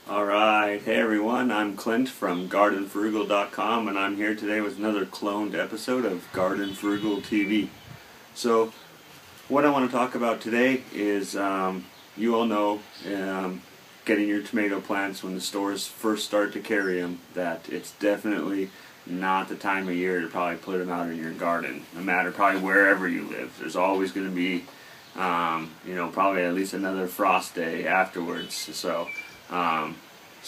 Alright, hey everyone, I'm Clint from GardenFrugal.com, and I'm here today with another cloned episode of Garden Frugal TV. So, what I want to talk about today is, you all know, getting your tomato plants when the stores first start to carry them, that it's definitely not the time of year to probably put them out in your garden, no matter probably wherever you live. There's always going to be, probably at least another frost day afterwards. So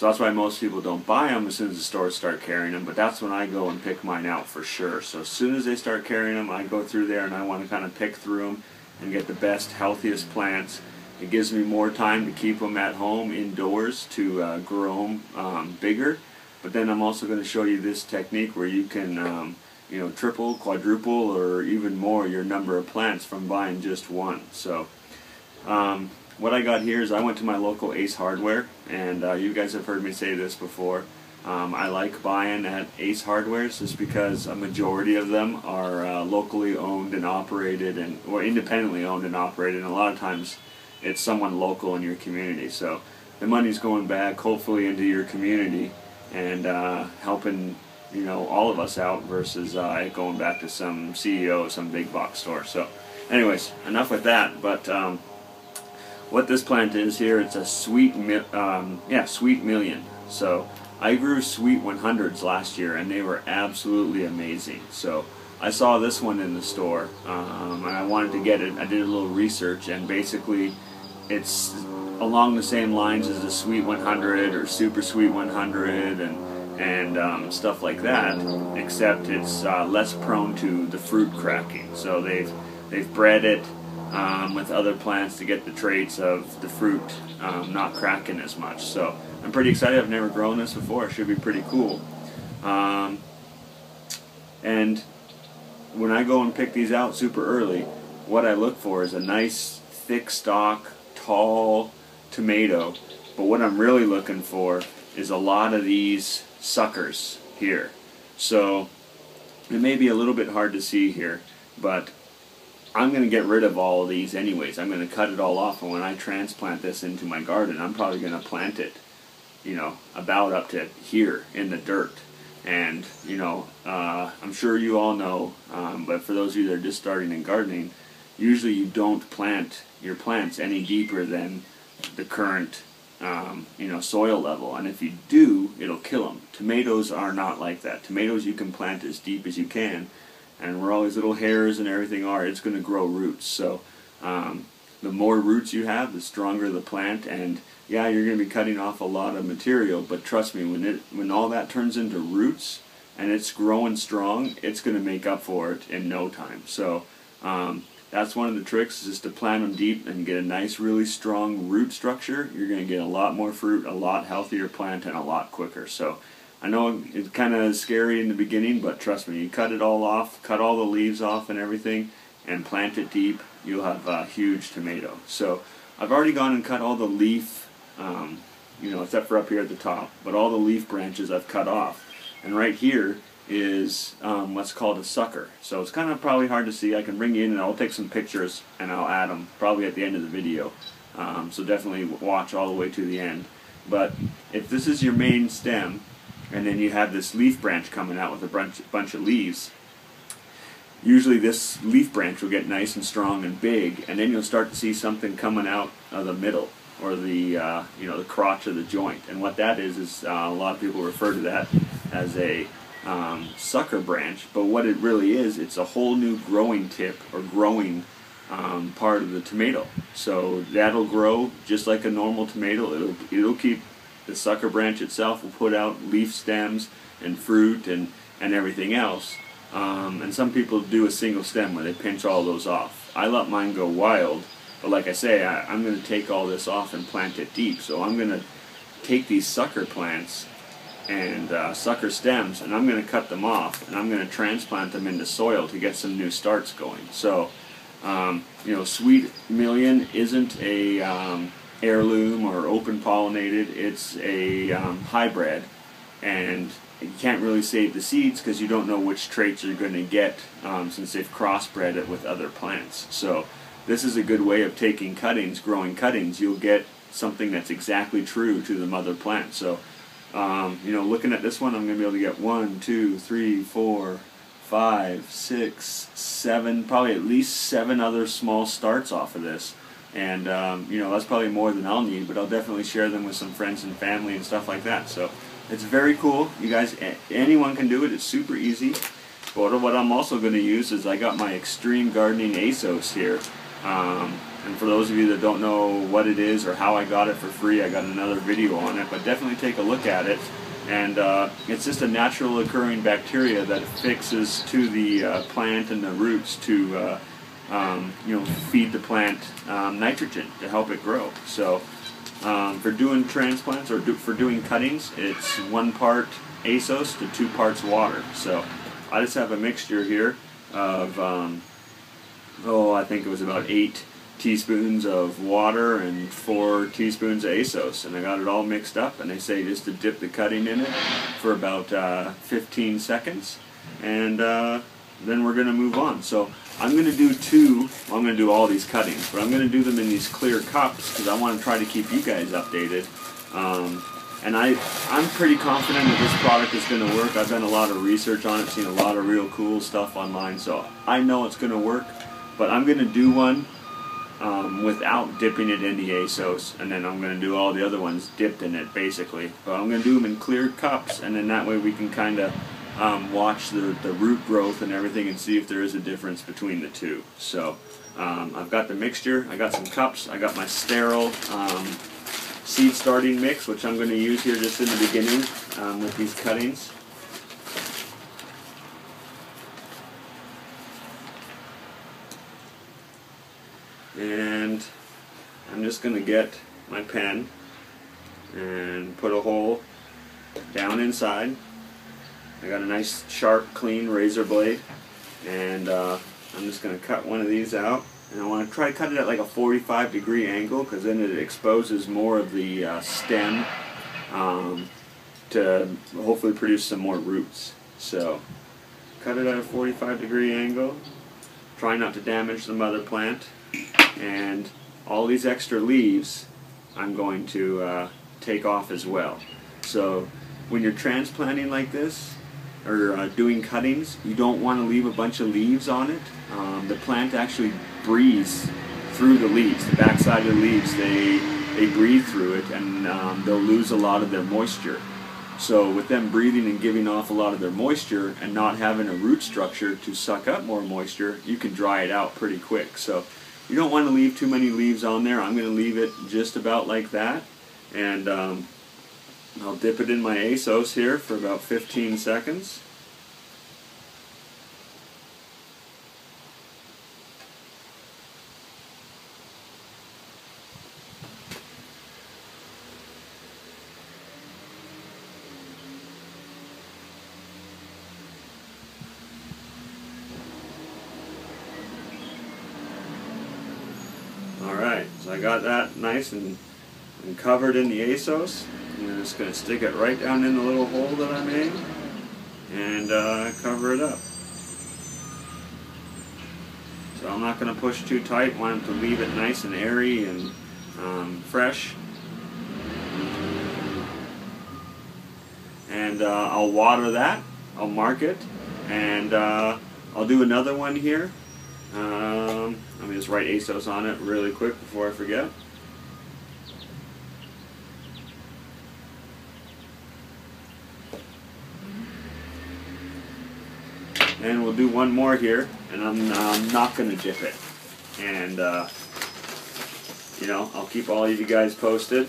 that's why most people don't buy them as soon as the stores start carrying them, but that's when I go and pick mine out for sure. So as soon as they start carrying them, I go through there and I want to kind of pick through them and get the best, healthiest plants. It gives me more time to keep them at home indoors to grow them bigger. But then I'm also going to show you this technique where you can triple, quadruple, or even more your number of plants from buying just one. So what I got here is I went to my local Ace Hardware, and you guys have heard me say this before. I like buying at Ace Hardwares just because a majority of them are locally owned and operated, or independently owned and operated, and a lot of times it's someone local in your community. So the money's going back, hopefully, into your community and helping all of us out versus it going back to some CEO of some big box store. So anyways, enough with that. But what this plant is here, it's a Sweet Million. So I grew Sweet 100s last year and they were absolutely amazing. So I saw this one in the store and I wanted to get it. I did a little research, and basically it's along the same lines as the Sweet 100 or Super Sweet 100 and stuff like that, except it's less prone to the fruit cracking. So they've bred it with other plants to get the traits of the fruit not cracking as much. So I'm pretty excited. I've never grown this before. It should be pretty cool. And when I go and pick these out super early, what I look for is a nice thick stalk, tall tomato. But what I'm really looking for is a lot of these suckers here. So it may be a little bit hard to see here, but I'm going to get rid of all of these anyways. I'm going to cut it all off, and when I transplant this into my garden, I'm probably going to plant it, about up to here in the dirt. And, I'm sure you all know, but for those of you that are just starting in gardening, usually you don't plant your plants any deeper than the current, soil level. And if you do, it'll kill them. Tomatoes are not like that. Tomatoes you can plant as deep as you can, and where all these little hairs and everything are, it's going to grow roots. So the more roots you have, the stronger the plant. And yeah, you're going to be cutting off a lot of material, but trust me, when all that turns into roots and it's growing strong, it's going to make up for it in no time. So that's one of the tricks, is to plant them deep and get a nice, really strong root structure. You're going to get a lot more fruit, a lot healthier plant, and a lot quicker. So I know it's kind of scary in the beginning, but trust me, you cut it all off, cut all the leaves off and everything, and plant it deep, you'll have a huge tomato. So I've already gone and cut all the leaf, except for up here at the top, but all the leaf branches I've cut off. And right here is what's called a sucker. So it's kind of probably hard to see. I can bring you in and I'll take some pictures and I'll add them probably at the end of the video. So definitely watch all the way to the end. But if this is your main stem, and then you have this leaf branch coming out with a bunch of leaves, usually this leaf branch will get nice and strong and big, and then you'll start to see something coming out of the middle, or the the crotch of the joint. And what that is a lot of people refer to that as a sucker branch, but what it really is, it's a whole new growing tip or growing part of the tomato. So that'll grow just like a normal tomato. It'll keep. The sucker branch itself will put out leaf stems and fruit and everything else. And some people do a single stem where they pinch all those off. I let mine go wild, but like I say, I'm going to take all this off and plant it deep. So I'm going to take these sucker plants and sucker stems, and I'm going to cut them off, and I'm going to transplant them into soil to get some new starts going. So, Sweet Million isn't a heirloom or open pollinated. It's a hybrid, and you can't really save the seeds because you don't know which traits you're going to get since they've crossbred it with other plants. So this is a good way of taking cuttings, growing cuttings. You'll get something that's exactly true to the mother plant. So, you know, looking at this one, I'm going to be able to get 1, 2, 3, 4, 5, 6, 7, probably at least 7 other small starts off of this. And, you know, that's probably more than I'll need, but I'll definitely share them with some friends and family and stuff like that. So it's very cool. You guys, anyone can do it. It's super easy. But what I'm also going to use is I got my Extreme Gardening ASOS here. And for those of you that don't know what it is or how I got it for free, I got another video on it. But definitely take a look at it. And it's just a natural occurring bacteria that affixes to the plant and the roots to you know, feed the plant nitrogen to help it grow. So for doing transplants or for doing cuttings, it's 1 part ASOS to 2 parts water. So I just have a mixture here of I think it was about 8 teaspoons of water and 4 teaspoons of ASOS, and I got it all mixed up, and they say just to dip the cutting in it for about 15 seconds, and then we're going to move on. So I'm going to do I'm going to do all these cuttings, but I'm going to do them in these clear cups because I want to try to keep you guys updated. And I'm pretty confident that this product is going to work. I've done a lot of research on it, seen a lot of real cool stuff online, so I know it's going to work. But I'm going to do one without dipping it in the ASOS, and then I'm going to do all the other ones dipped in it, basically. But I'm going to do them in clear cups, and then that way we can kind of watch the root growth and everything and see if there is a difference between the two. So I've got the mixture, I got some cups, I got my sterile seed starting mix, which I'm going to use here just in the beginning with these cuttings. And I'm just going to get my pen and put a hole down inside. I got a nice sharp clean razor blade, and I'm just going to cut one of these out, and I want to try to cut it at like a 45-degree angle because then it exposes more of the stem to hopefully produce some more roots. So cut it at a 45-degree angle, try not to damage the mother plant, and all these extra leaves I'm going to take off as well. So when you're transplanting like this, or doing cuttings, you don't want to leave a bunch of leaves on it. The plant actually breathes through the leaves. The backside of the leaves, they breathe through it, and they'll lose a lot of their moisture. So with them breathing and giving off a lot of their moisture and not having a root structure to suck up more moisture, you can dry it out pretty quick. So you don't want to leave too many leaves on there. I'm going to leave it just about like that, and I'll dip it in my ASOS here for about 15 seconds. Alright, so I got that nice and covered in the ASOS. I'm just going to stick it right down in the little hole that I made and cover it up. So I'm not going to push too tight. I want to leave it nice and airy and fresh. And I'll water that. I'll mark it. And I'll do another one here. Let me just write ASOS on it really quick before I forget. And we'll do one more here, and I'm not going to dip it. And, you know, I'll keep all of you guys posted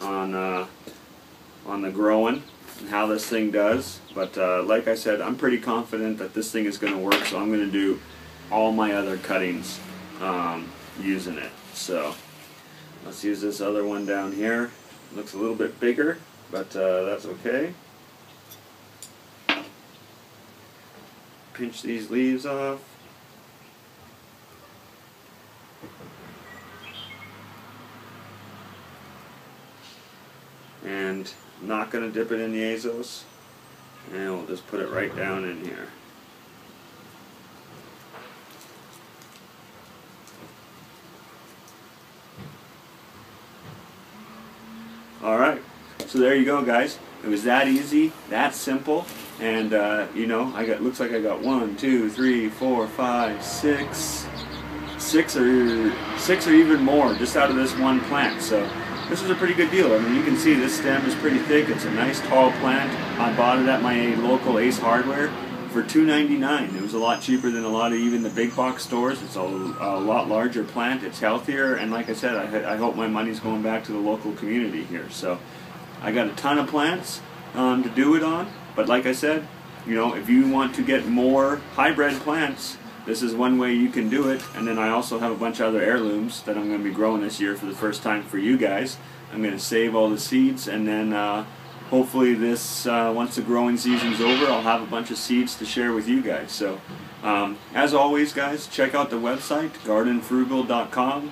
on the growing and how this thing does. But like I said, I'm pretty confident that this thing is going to work, so I'm going to do all my other cuttings using it. So let's use this other one down here. Looks a little bit bigger, but that's okay. Pinch these leaves off. And I'm not going to dip it in the ASOS. And we'll just put it right down in here. Alright, so there you go, guys. It was that easy, that simple, and you know, looks like I got 1, 2, 3, 4, 5, 6, six or even more just out of this one plant. So this is a pretty good deal. I mean, you can see this stem is pretty thick. It's a nice tall plant. I bought it at my local Ace Hardware for $2.99. It was a lot cheaper than a lot of even the big box stores. It's a lot larger plant. It's healthier, and like I said, I hope my money's going back to the local community here. So I got a ton of plants to do it on, but like I said, you know, if you want to get more hybrid plants, this is one way you can do it. And then I also have a bunch of other heirlooms that I'm going to be growing this year for the first time for you guys. I'm going to save all the seeds, and then hopefully this, once the growing season's over, I'll have a bunch of seeds to share with you guys. So as always, guys, check out the website, gardenfrugal.com,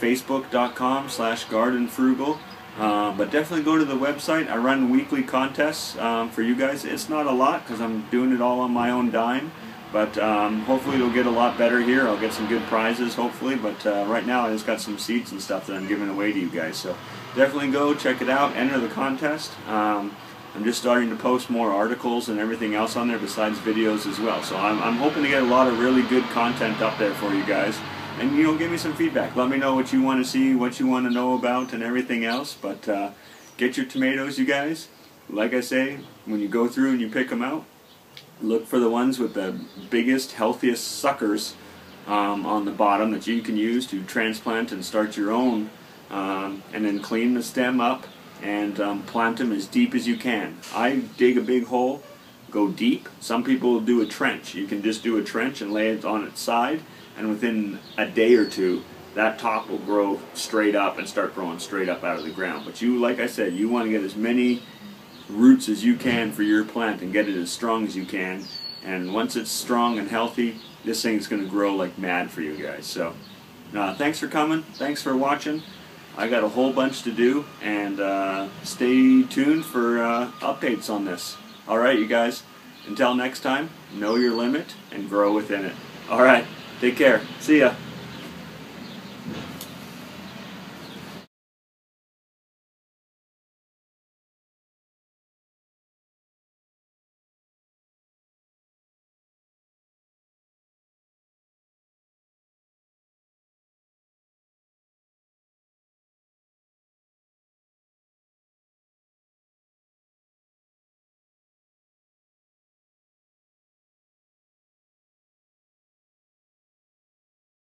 facebook.com/gardenfrugal. But definitely go to the website. I run weekly contests for you guys. It's not a lot because I'm doing it all on my own dime. But hopefully it'll get a lot better here. I'll get some good prizes, hopefully. But right now I just got some seeds and stuff that I'm giving away to you guys. So definitely go check it out. Enter the contest. I'm just starting to post more articles and everything else on there besides videos as well. So I'm hoping to get a lot of really good content up there for you guys. And, you know, give me some feedback. Let me know what you want to see, what you want to know about, and everything else. But get your tomatoes, you guys. Like I say, when you go through and you pick them out, look for the ones with the biggest, healthiest suckers on the bottom that you can use to transplant and start your own. And then clean the stem up and plant them as deep as you can. I dig a big hole, go deep. Some people will do a trench. You can just do a trench and lay it on its side, and within a day or two, that top will grow straight up and start growing straight up out of the ground. But you, like I said, you want to get as many roots as you can for your plant and get it as strong as you can. And once it's strong and healthy, this thing's going to grow like mad for you guys. So thanks for coming. Thanks for watching. I got a whole bunch to do, and stay tuned for updates on this. Alright, you guys. Until next time, know your limit and grow within it. Alright, take care. See ya.